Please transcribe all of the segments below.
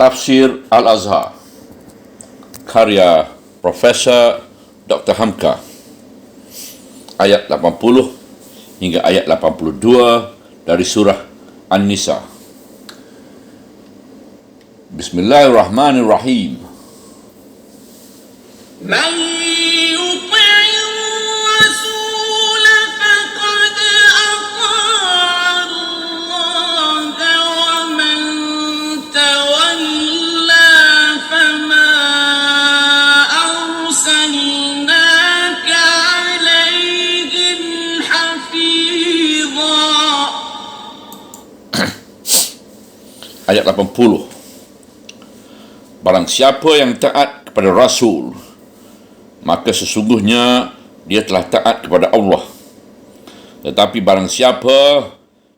Tafsir Al-Azhar karya Profesor Dr. Hamka, ayat 80 hingga ayat 82 dari surah An-Nisa. Bismillahirrahmanirrahim. Ayat 80. Barang siapa yang taat kepada Rasul, maka sesungguhnya dia telah taat kepada Allah. Tetapi barang siapa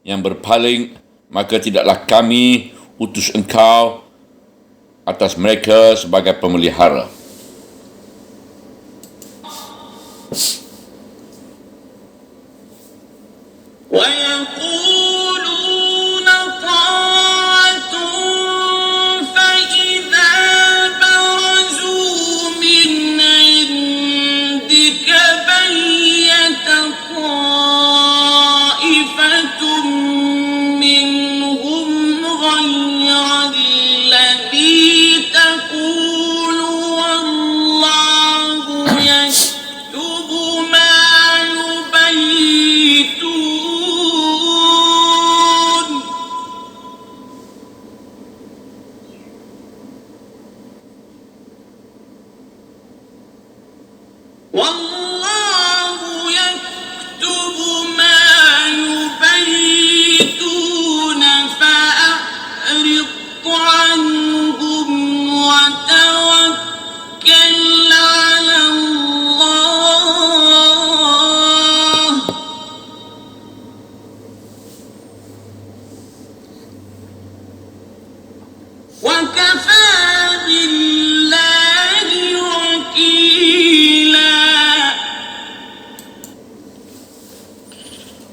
yang berpaling, maka tidaklah kami utus engkau atas mereka sebagai pemelihara.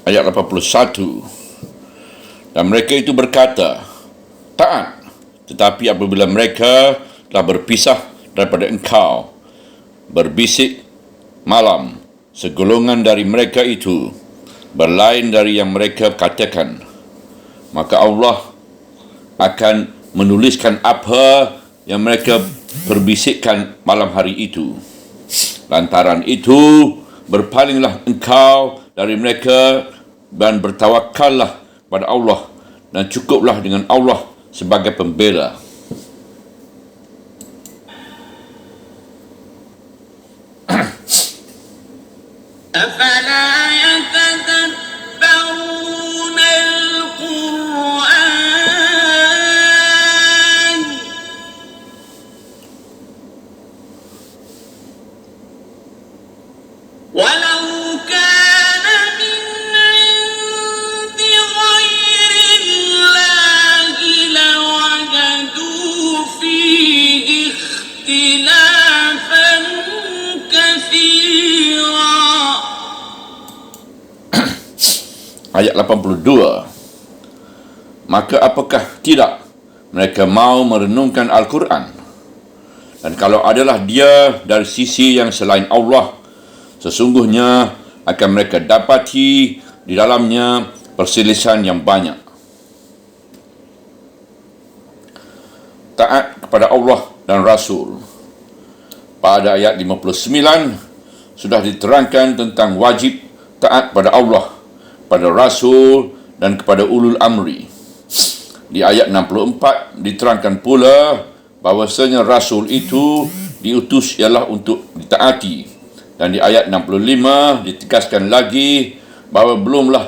Ayat 81. Dan mereka itu berkata, taat, tetapi apabila mereka telah berpisah daripada engkau, berbisik malam, segolongan dari mereka itu berlain dari yang mereka katakan, maka Allah akan menuliskan apa yang mereka perbisikkan malam hari itu. Lantaran itu, berpalinglah engkau dari mereka dan bertawakallah pada Allah, dan cukuplah dengan Allah sebagai pembela. Ayat 82. Maka apakah tidak mereka mau merenungkan Al-Quran? Dan kalau adalah dia dari sisi yang selain Allah, sesungguhnya akan mereka dapati di dalamnya perselisihan yang banyak. Taat kepada Allah dan Rasul. Pada ayat 59 sudah diterangkan tentang wajib taat pada Allah, pada Rasul dan kepada ulul amri. Di ayat 64 diterangkan pula bahawasanya Rasul itu diutus ialah untuk ditaati. Dan di ayat 65 ditegaskan lagi bahawa belumlah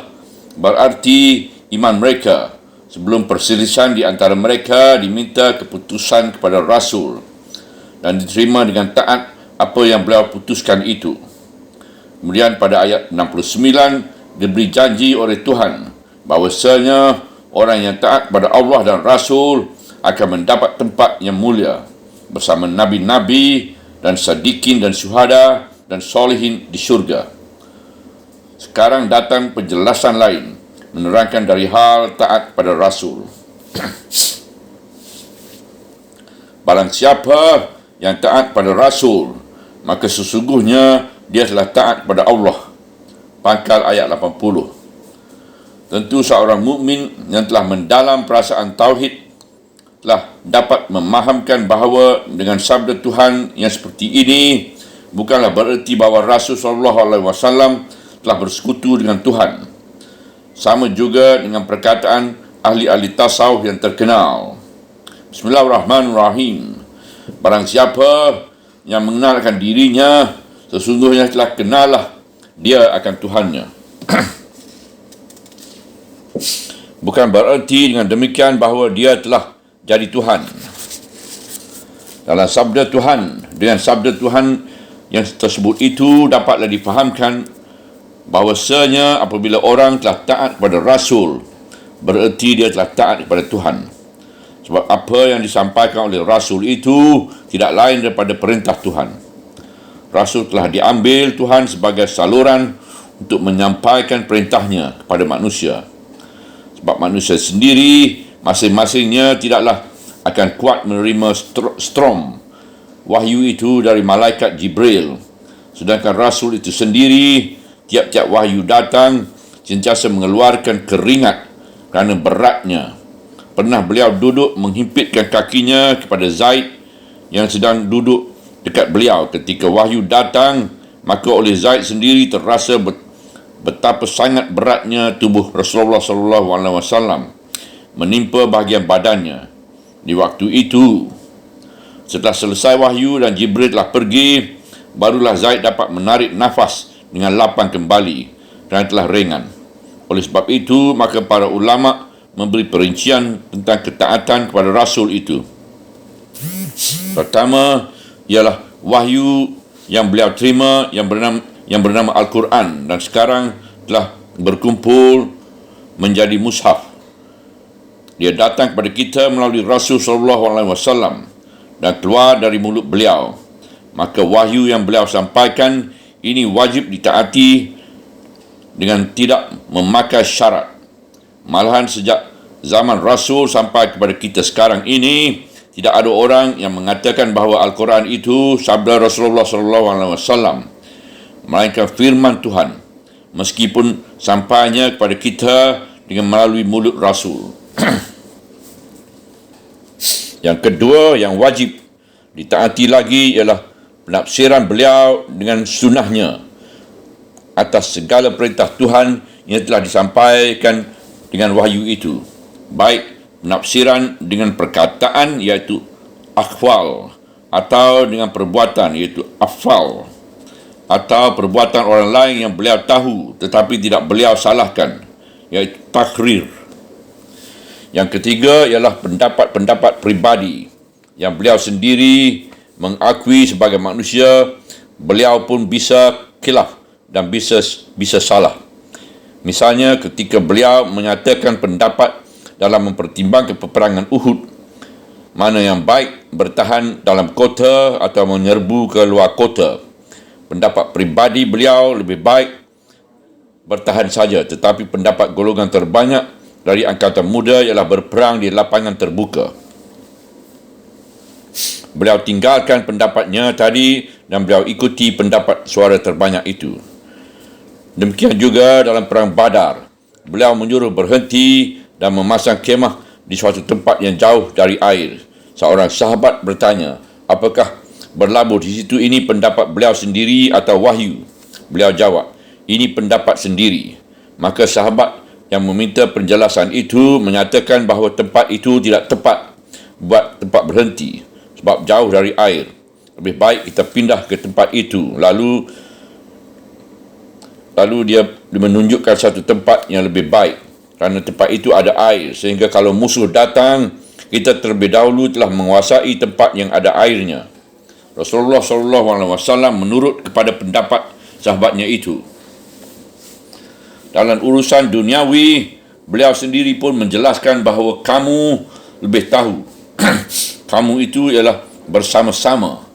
berarti iman mereka sebelum perselisihan di antara mereka diminta keputusan kepada Rasul dan diterima dengan taat apa yang beliau putuskan itu. Kemudian pada ayat 69 diberi janji oleh Tuhan bahawasanya orang yang taat pada Allah dan Rasul akan mendapat tempat yang mulia bersama nabi-nabi dan sadiqin dan syuhada dan solehin di syurga. Sekarang datang penjelasan lain menerangkan dari hal taat pada Rasul. Barang siapa yang taat pada Rasul, maka sesungguhnya dia telah taat kepada Allah. Pangkal ayat 80. Tentu seorang mukmin yang telah mendalam perasaan tauhid telah dapat memahamkan bahawa dengan sabda Tuhan yang seperti ini bukanlah bererti bahawa Rasul SAW telah bersekutu dengan Tuhan. Sama juga dengan perkataan ahli-ahli tasawuf yang terkenal. Bismillahirrahmanirrahim. Barang siapa yang mengenalkan dirinya, sesungguhnya telah kenallah dia akan Tuhannya. Bukan bererti dengan demikian bahawa dia telah jadi Tuhan. Dalam sabda Tuhan, dengan sabda Tuhan yang tersebut itu dapatlah difahamkan bahawasanya apabila orang telah taat kepada Rasul, bererti dia telah taat kepada Tuhan. Sebab apa yang disampaikan oleh Rasul itu tidak lain daripada perintah Tuhan. Rasul telah diambil Tuhan sebagai saluran untuk menyampaikan perintahnya kepada manusia. Sebab manusia sendiri masing-masingnya tidaklah akan kuat menerima strom wahyu itu dari malaikat Jibril. Sedangkan Rasul itu sendiri, tiap-tiap wahyu datang, sentiasa mengeluarkan keringat kerana beratnya. Pernah beliau duduk menghimpitkan kakinya kepada Zaid yang sedang duduk dekat beliau. Ketika wahyu datang, maka oleh Zaid sendiri terasa betapa sangat beratnya tubuh Rasulullah SAW menimpa bahagian badannya. Di waktu itu, setelah selesai wahyu dan Jibril telah pergi, barulah Zaid dapat menarik nafas dengan lapang kembali kerana telah ringan. Oleh sebab itu, maka para ulama memberi perincian tentang ketaatan kepada Rasul itu. Pertama, ialah wahyu yang beliau terima yang bernama Al-Quran dan sekarang telah berkumpul menjadi mushaf. Dia datang kepada kita melalui Rasul SAW dan keluar dari mulut beliau. Maka wahyu yang beliau sampaikan ini wajib ditaati dengan tidak memakai syarat. Malahan sejak zaman Rasul sampai kepada kita sekarang ini, tidak ada orang yang mengatakan bahawa Al-Quran itu sabda Rasulullah SAW, melainkan firman Tuhan, meskipun sampainya kepada kita dengan melalui mulut Rasul. Yang kedua, yang wajib ditaati lagi ialah penafsiran beliau dengan sunnahnya atas segala perintah Tuhan yang telah disampaikan dengan wahyu itu, baik penafsiran dengan perkataan iaitu akhwal atau dengan perbuatan iaitu afal, atau perbuatan orang lain yang beliau tahu tetapi tidak beliau salahkan iaitu takrir. Yang ketiga ialah pendapat-pendapat pribadi yang beliau sendiri mengakui sebagai manusia beliau pun bisa khilaf dan bisa salah. Misalnya ketika beliau menyatakan pendapat dalam mempertimbangkan peperangan Uhud, mana yang baik bertahan dalam kota atau menyerbu ke luar kota. Pendapat pribadi beliau lebih baik bertahan saja, tetapi pendapat golongan terbanyak dari angkatan muda ialah berperang di lapangan terbuka. Beliau tinggalkan pendapatnya tadi dan beliau ikuti pendapat suara terbanyak itu. Demikian juga dalam perang Badar, beliau menyuruh berhenti dan memasang kemah di suatu tempat yang jauh dari air. Seorang sahabat bertanya, apakah berlabuh di situ ini pendapat beliau sendiri atau wahyu? Beliau jawab, ini pendapat sendiri. Maka sahabat yang meminta penjelasan itu menyatakan bahawa tempat itu tidak tepat buat tempat berhenti sebab jauh dari air. Lebih baik kita pindah ke tempat itu. Lalu dia menunjukkan satu tempat yang lebih baik kerana tempat itu ada air, sehingga kalau musuh datang, kita terlebih dahulu telah menguasai tempat yang ada airnya. Rasulullah SAW menurut kepada pendapat sahabatnya itu. Dalam urusan duniawi, beliau sendiri pun menjelaskan bahawa kamu lebih tahu. Kamu itu ialah bersama-sama.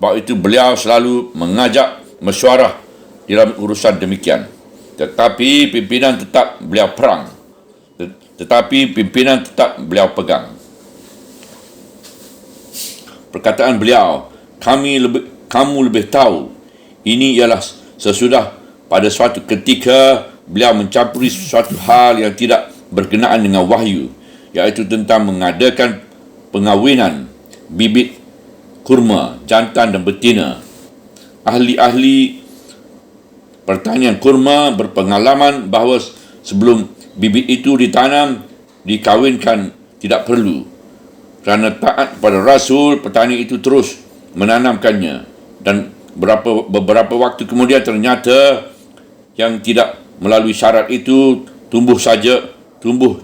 Sebab itu beliau selalu mengajak mesyuarah dalam urusan demikian. Tetapi pimpinan tetap beliau perang. Tetapi pimpinan tetap beliau pegang. perkataan beliau, kamu lebih tahu. Ini ialah sesudah pada suatu ketika beliau mencampuri suatu hal yang tidak berkenaan dengan wahyu, iaitu tentang mengadakan pengawinan bibit kurma jantan dan betina. Ahli-ahli pertanian kurma berpengalaman bahawa sebelum bibit itu ditanam, dikawinkan tidak perlu. Kerana taat kepada Rasul, petani itu terus menanamkannya, dan beberapa waktu kemudian ternyata yang tidak melalui syarat itu tumbuh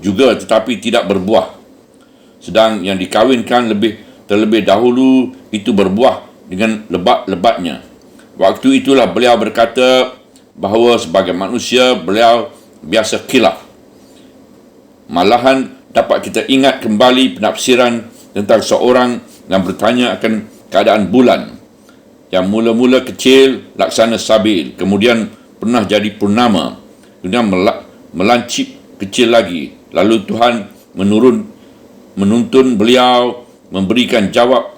juga tetapi tidak berbuah. Sedang yang dikawinkan terlebih dahulu itu berbuah dengan lebat-lebatnya. Waktu itulah beliau berkata bahawa sebagai manusia beliau biasa khilaf. Malahan dapat kita ingat kembali penafsiran tentang seorang yang bertanya akan keadaan bulan yang mula-mula kecil laksana sabil, kemudian pernah jadi purnama, kemudian melancip kecil lagi. Lalu Tuhan menuntun beliau memberikan jawab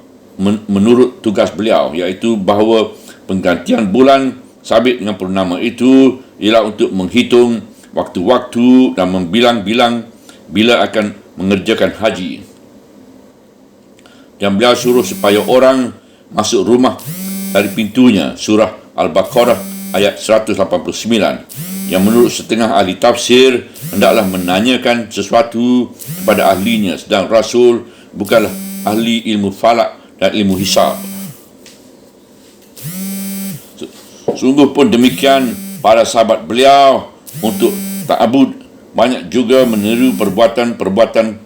menurut tugas beliau, iaitu bahawa penggantian bulan sabit dengan purnama itu ialah untuk menghitung waktu-waktu dan membilang-bilang bila akan mengerjakan haji. Dan beliau suruh supaya orang masuk rumah dari pintunya, surah Al-Baqarah ayat 189, yang menurut setengah ahli tafsir hendaklah menanyakan sesuatu kepada ahlinya, sedang Rasul bukanlah ahli ilmu falak dan ilmu hisab. Sungguh pun demikian para sahabat beliau untuk ta'abud banyak juga meniru perbuatan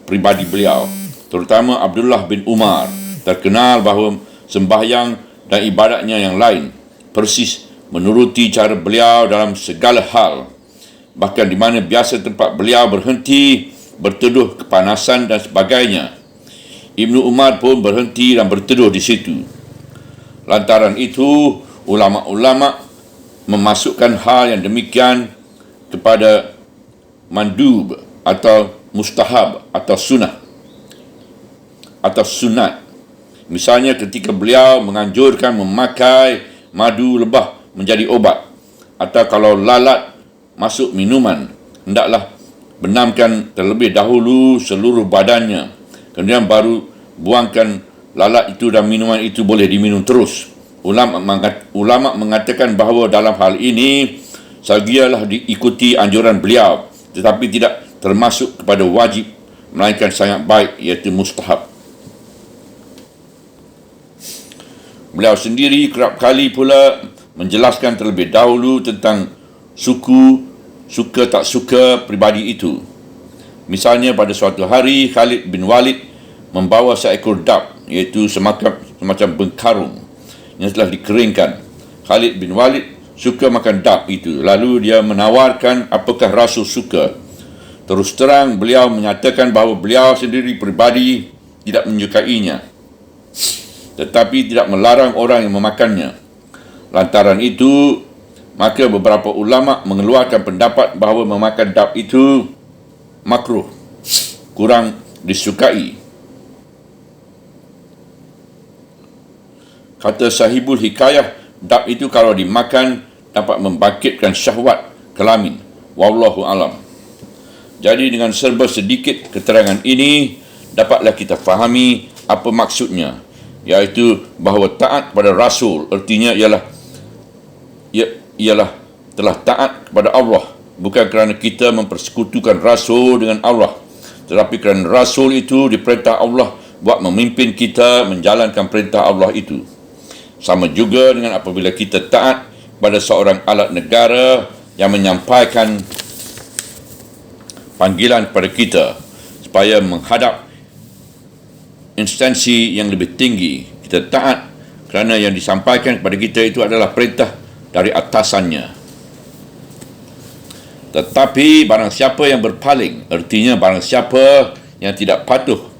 pribadi beliau, terutama Abdullah bin Umar, terkenal bahawa sembahyang dan ibadatnya yang lain persis menuruti cara beliau dalam segala hal. Bahkan di mana biasa tempat beliau berhenti berteduh kepanasan dan sebagainya, Ibnu Umar pun berhenti dan berteduh di situ. Lantaran itu, ulama-ulama memasukkan hal yang demikian kepada mandub atau mustahab atau sunnah atau sunat. Misalnya ketika beliau menganjurkan memakai madu lebah menjadi obat, atau kalau lalat masuk minuman, hendaklah benamkan terlebih dahulu seluruh badannya, kemudian baru buangkan lalat itu dan minuman itu boleh diminum terus. Ulama mengatakan bahawa dalam hal ini sagialah diikuti anjuran beliau, tetapi tidak termasuk kepada wajib, melainkan sangat baik, iaitu mustahab. Beliau sendiri kerap kali pula menjelaskan terlebih dahulu tentang suka tak suka pribadi itu. Misalnya pada suatu hari Khalid bin Walid membawa seekor dab, iaitu semacam bengkarung yang telah dikeringkan. Khalid bin Walid suka makan dab itu, lalu dia menawarkan apakah Rasul suka. Terus terang beliau menyatakan bahawa beliau sendiri pribadi tidak menyukainya, tetapi tidak melarang orang yang memakannya. Lantaran itu, maka beberapa ulama mengeluarkan pendapat bahawa memakan dab itu makruh, kurang disukai. Kata Sahibul Hikayah, dab itu kalau dimakan dapat membangkitkan syahwat kelamin. Wallahu alam. Jadi dengan serba sedikit keterangan ini, dapatlah kita fahami apa maksudnya, iaitu bahawa taat kepada Rasul artinya ialah telah taat kepada Allah, bukan kerana kita mempersekutukan Rasul dengan Allah, tetapi kerana Rasul itu diperintah Allah buat memimpin kita menjalankan perintah Allah itu. Sama juga dengan apabila kita taat pada seorang alat negara yang menyampaikan panggilan kepada kita supaya menghadap instansi yang lebih tinggi. Kita taat kerana yang disampaikan kepada kita itu adalah perintah dari atasannya. Tetapi barang siapa yang berpaling, artinya barang siapa yang tidak patuh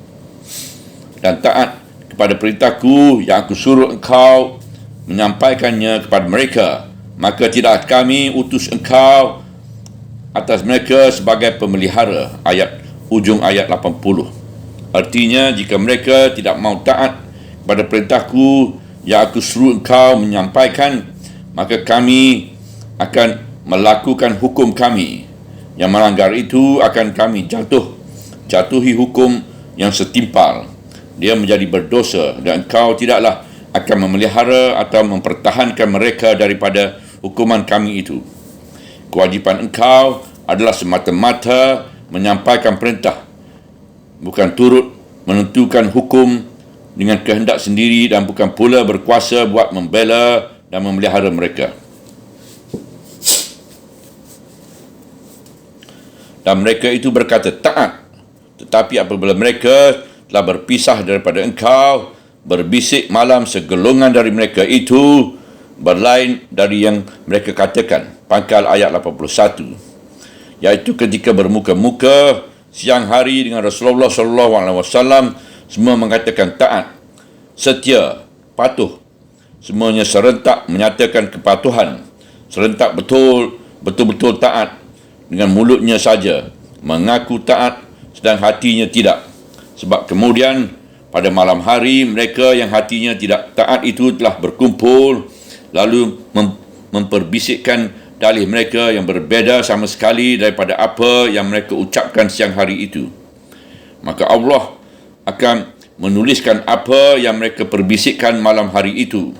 dan taat kepada perintahku yang aku suruh engkau menyampaikannya kepada mereka, maka tidak kami utus engkau atas mereka sebagai pemelihara. Ujung ayat 80. Artinya jika mereka tidak mau taat pada perintahku yang aku suruh engkau menyampaikan, maka kami akan melakukan hukum kami. Yang melanggar itu akan kami jatuhi hukum yang setimpal. Dia menjadi berdosa dan engkau tidaklah akan memelihara atau mempertahankan mereka daripada hukuman kami itu. Kewajipan engkau adalah semata-mata menyampaikan perintah, bukan turut menentukan hukum dengan kehendak sendiri, dan bukan pula berkuasa buat membela dan memelihara mereka. Dan mereka itu berkata taat, tetapi apabila mereka telah berpisah daripada engkau, berbisik malam segelongan dari mereka itu berlain dari yang mereka katakan. Pangkal ayat 81, iaitu ketika bermuka-muka siang hari dengan Rasulullah SAW, semua mengatakan taat, setia, patuh. Semuanya serentak menyatakan kepatuhan, serentak betul-betul taat. Dengan mulutnya saja mengaku taat, sedang hatinya tidak. Sebab kemudian pada malam hari mereka yang hatinya tidak taat itu telah berkumpul, lalu memperbisikkan dalih mereka yang berbeza sama sekali daripada apa yang mereka ucapkan siang hari itu. Maka Allah akan menuliskan apa yang mereka perbisikkan malam hari itu.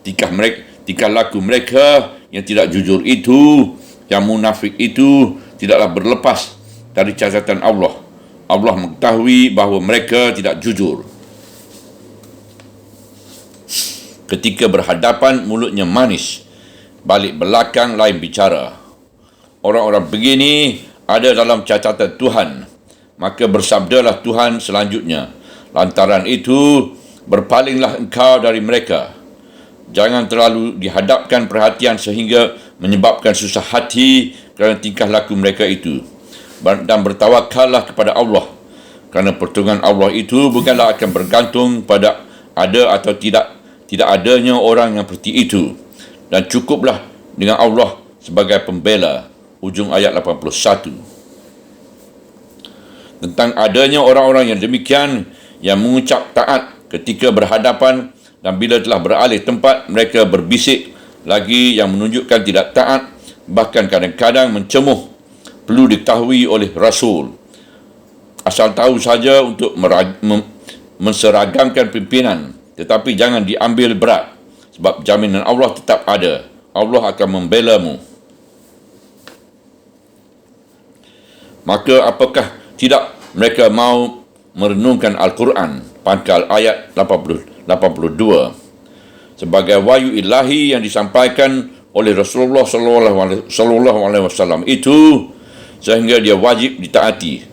Tingkah laku mereka yang tidak jujur itu, yang munafik itu, tidaklah berlepas dari catatan Allah. Allah mengetahui bahawa mereka tidak jujur. Ketika berhadapan, mulutnya manis, balik belakang lain bicara. Orang-orang begini ada dalam catatan Tuhan. Maka bersabdalah Tuhan selanjutnya, lantaran itu berpalinglah engkau dari mereka. Jangan terlalu dihadapkan perhatian sehingga menyebabkan susah hati kerana tingkah laku mereka itu. Dan bertawakallah kepada Allah, kerana pertolongan Allah itu bukanlah akan bergantung pada ada atau tidak adanya orang yang seperti itu. Dan cukuplah dengan Allah sebagai pembela. Ujung ayat 81. Tentang adanya orang-orang yang demikian, yang mengucap taat ketika berhadapan, dan bila telah beralih tempat mereka berbisik lagi yang menunjukkan tidak taat, bahkan kadang-kadang mencemuh. Perlu diketahui oleh Rasul, asal tahu saja untuk menseragamkan pimpinan, tetapi jangan diambil berat, sebab jaminan Allah tetap ada. Allah akan membela-Mu. Maka apakah tidak mereka mau merenungkan Al-Quran? Pangkal ayat 82. Sebagai wahyu ilahi yang disampaikan oleh Rasulullah SAW itu, sehingga dia wajib ditaati.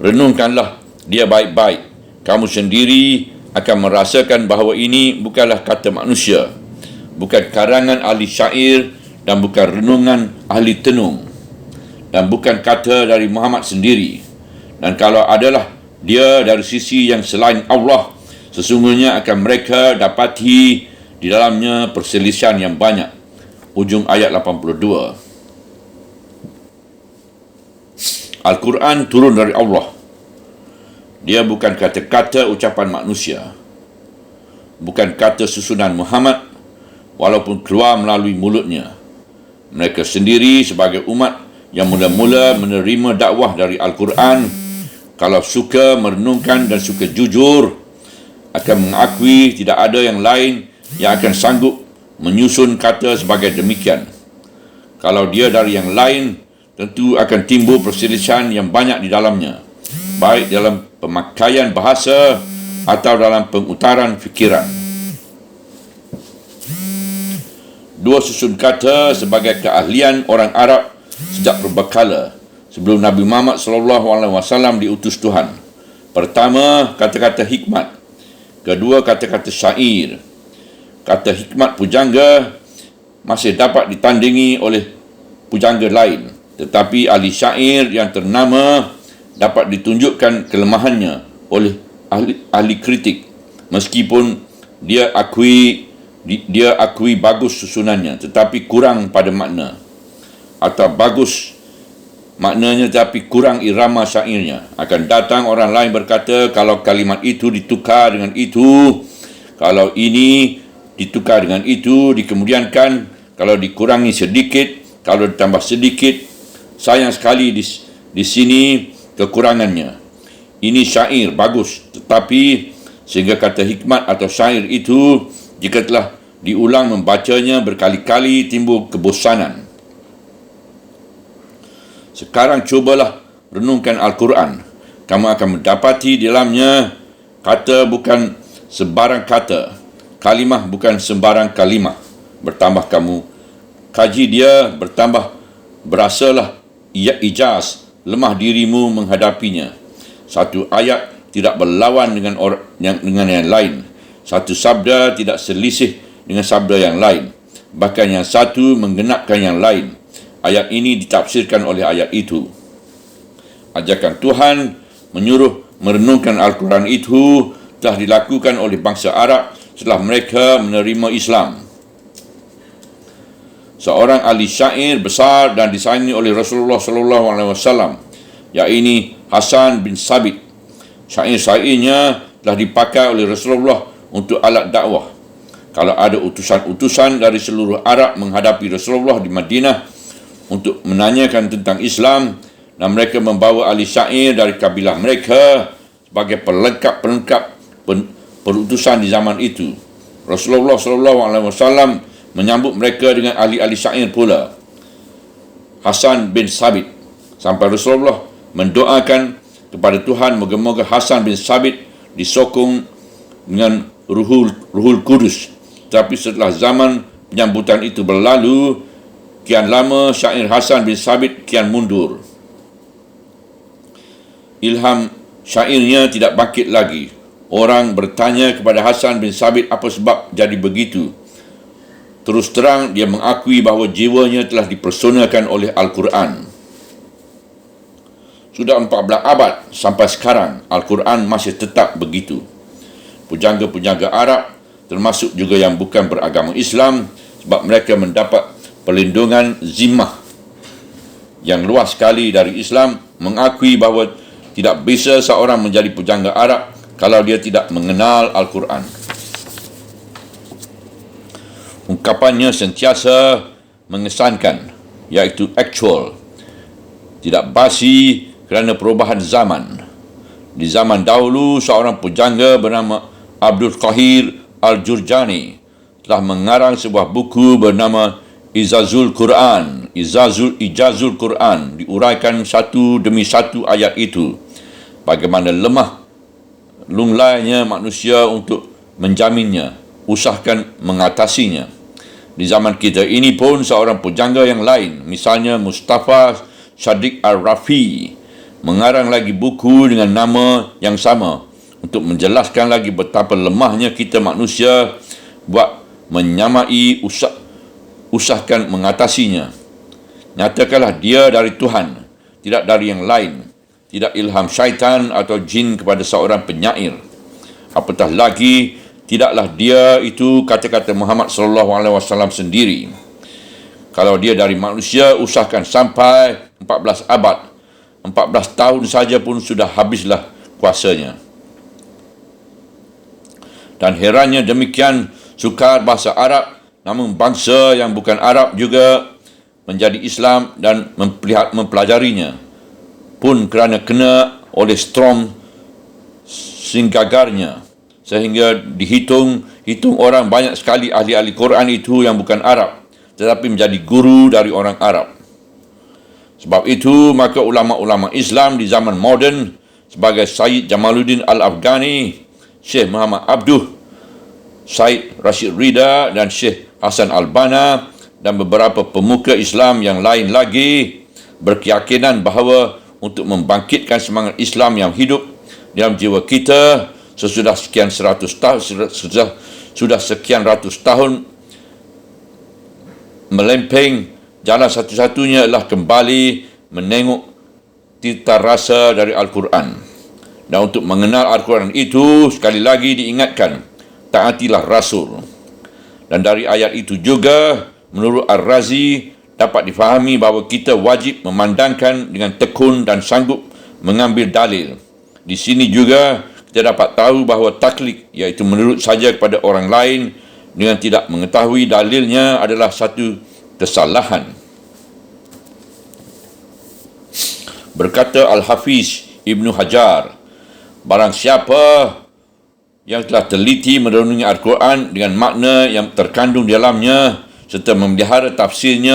Renungkanlah dia baik-baik. Kamu sendiri akan merasakan bahawa ini bukanlah kata manusia, bukan karangan ahli syair, dan bukan renungan ahli tenung, dan bukan kata dari Muhammad sendiri. Dan kalau adalah dia dari sisi yang selain Allah, sesungguhnya akan mereka dapati di dalamnya perselisihan yang banyak. Ujung ayat 82. Al-Quran turun dari Allah. Dia bukan kata-kata ucapan manusia, bukan kata susunan Muhammad, walaupun keluar melalui mulutnya. Mereka sendiri sebagai umat yang mula-mula menerima dakwah dari Al-Quran, kalau suka merenungkan dan suka jujur, akan mengakui tidak ada yang lain yang akan sanggup menyusun kata sebagai demikian. Kalau dia dari yang lain, tentu akan timbul perselisihan yang banyak di dalamnya, baik dalam pemakaian bahasa atau dalam pengutaran fikiran. Dua susun kata sebagai keahlian orang Arab sejak berbekala sebelum Nabi Muhammad SAW diutus Tuhan. Pertama, kata-kata hikmat. Kedua, kata-kata syair. Kata hikmat pujangga masih dapat ditandingi oleh pujangga lain, tetapi ahli syair yang ternama dapat ditunjukkan kelemahannya oleh ahli kritik, meskipun dia akui bagus susunannya tetapi kurang pada makna, atau bagus maknanya tetapi kurang irama syairnya. Akan datang orang lain berkata, kalau kalimat itu ditukar dengan itu, Kalau ini ditukar dengan itu, dikemudiankan, kalau dikurangi sedikit, kalau ditambah sedikit, sayang sekali di sini kekurangannya. Ini syair bagus, tetapi sehingga kata hikmat atau syair itu jika telah diulang membacanya berkali-kali timbul kebosanan. Sekarang cubalah renungkan Al-Quran. Kamu akan mendapati di dalamnya kata bukan sembarang kata, kalimah bukan sembarang kalimah. Bertambah kamu kaji dia, bertambah berasalah ijaz, lemah dirimu menghadapinya. Satu ayat tidak berlawan dengan yang lain. Satu sabda tidak selisih dengan sabda yang lain. Bahkan yang satu menggenapkan yang lain. Ayat ini ditafsirkan oleh ayat itu. Ajakan Tuhan menyuruh merenungkan Al-Quran itu telah dilakukan oleh bangsa Arab setelah mereka menerima Islam. Seorang ahli syair besar dan disayangi oleh Rasulullah SAW, yaitu Hasan bin Sabit. Syair-syairnya telah dipakai oleh Rasulullah untuk alat dakwah. Kalau ada utusan-utusan dari seluruh Arab menghadapi Rasulullah di Madinah untuk menanyakan tentang Islam, dan mereka membawa ahli syair dari kabilah mereka sebagai pelengkap perutusan di zaman itu. Rasulullah SAW menyambut mereka dengan ahli-ahli syair pula, Hasan bin Sabit, sampai Rasulullah mendoakan kepada Tuhan moga-moga Hasan bin Sabit disokong dengan Ruhul Kudus. Tapi setelah zaman penyambutan itu berlalu, kian lama syair Hasan bin Sabit kian mundur. Ilham syairnya tidak bangkit lagi. Orang bertanya kepada Hasan bin Sabit apa sebab jadi begitu. Terus terang dia mengakui bahawa jiwanya telah dipersonakan oleh Al-Quran. Sudah 14 abad sampai sekarang, Al-Quran masih tetap begitu. Pujangga-pujangga Arab, termasuk juga yang bukan beragama Islam, sebab mereka mendapat perlindungan zimmah yang luas sekali dari Islam, mengakui bahawa tidak bisa seorang menjadi pujangga Arab kalau dia tidak mengenal Al-Quran. Ungkapannya sentiasa mengesankan, iaitu actual, tidak basi kerana perubahan zaman. Di zaman dahulu, seorang pujangga bernama Abdul Qahir Al-Jurjani telah mengarang sebuah buku bernama Ijazul Quran, diuraikan satu demi satu ayat itu. Bagaimana lemah lunglainya manusia untuk menjaminnya, usahakan mengatasinya. Di zaman kita ini pun seorang pujangga yang lain, misalnya Mustafa Shadiq Al-Rafi, mengarang lagi buku dengan nama yang sama untuk menjelaskan lagi betapa lemahnya kita manusia buat menyamai usahakan mengatasinya. Nyatakanlah dia dari Tuhan, tidak dari yang lain, tidak ilham syaitan atau jin kepada seorang penyair. Apatah lagi, tidaklah dia itu kata-kata Muhammad SAW sendiri. Kalau dia dari manusia, usahakan sampai 14 abad. 14 tahun saja pun sudah habislah kuasanya. Dan herannya demikian sukar bahasa Arab, namun bangsa yang bukan Arab juga menjadi Islam dan mempelajarinya, pun kerana kena oleh storm singgagarnya, sehingga dihitung orang banyak sekali ahli-ahli Quran itu yang bukan Arab, tetapi menjadi guru dari orang Arab. Sebab itu, maka ulama-ulama Islam di zaman moden sebagai Syed Jamaluddin Al-Afghani, Syekh Muhammad Abduh, Syed Rashid Rida dan Syekh Hasan Al-Banna dan beberapa pemuka Islam yang lain lagi berkeyakinan bahawa untuk membangkitkan semangat Islam yang hidup dalam jiwa kita sesudah sekian ratus tahun melempeng, jalan satu-satunya adalah kembali menengok tita rasa dari Al-Quran. Dan untuk mengenal Al-Quran itu, sekali lagi diingatkan, taatilah Rasul. Dan dari ayat itu juga, menurut Ar-Razi, dapat difahami bahawa kita wajib memandangkan dengan tekun dan sanggup mengambil dalil. Di sini juga, kita dapat tahu bahawa taklid, iaitu menurut saja kepada orang lain dengan tidak mengetahui dalilnya, adalah satu kesalahan. Berkata Al-Hafiz Ibnu Hajar, barang siapa yang telah teliti merenungi Al-Quran dengan makna yang terkandung di dalamnya serta memelihara tafsirnya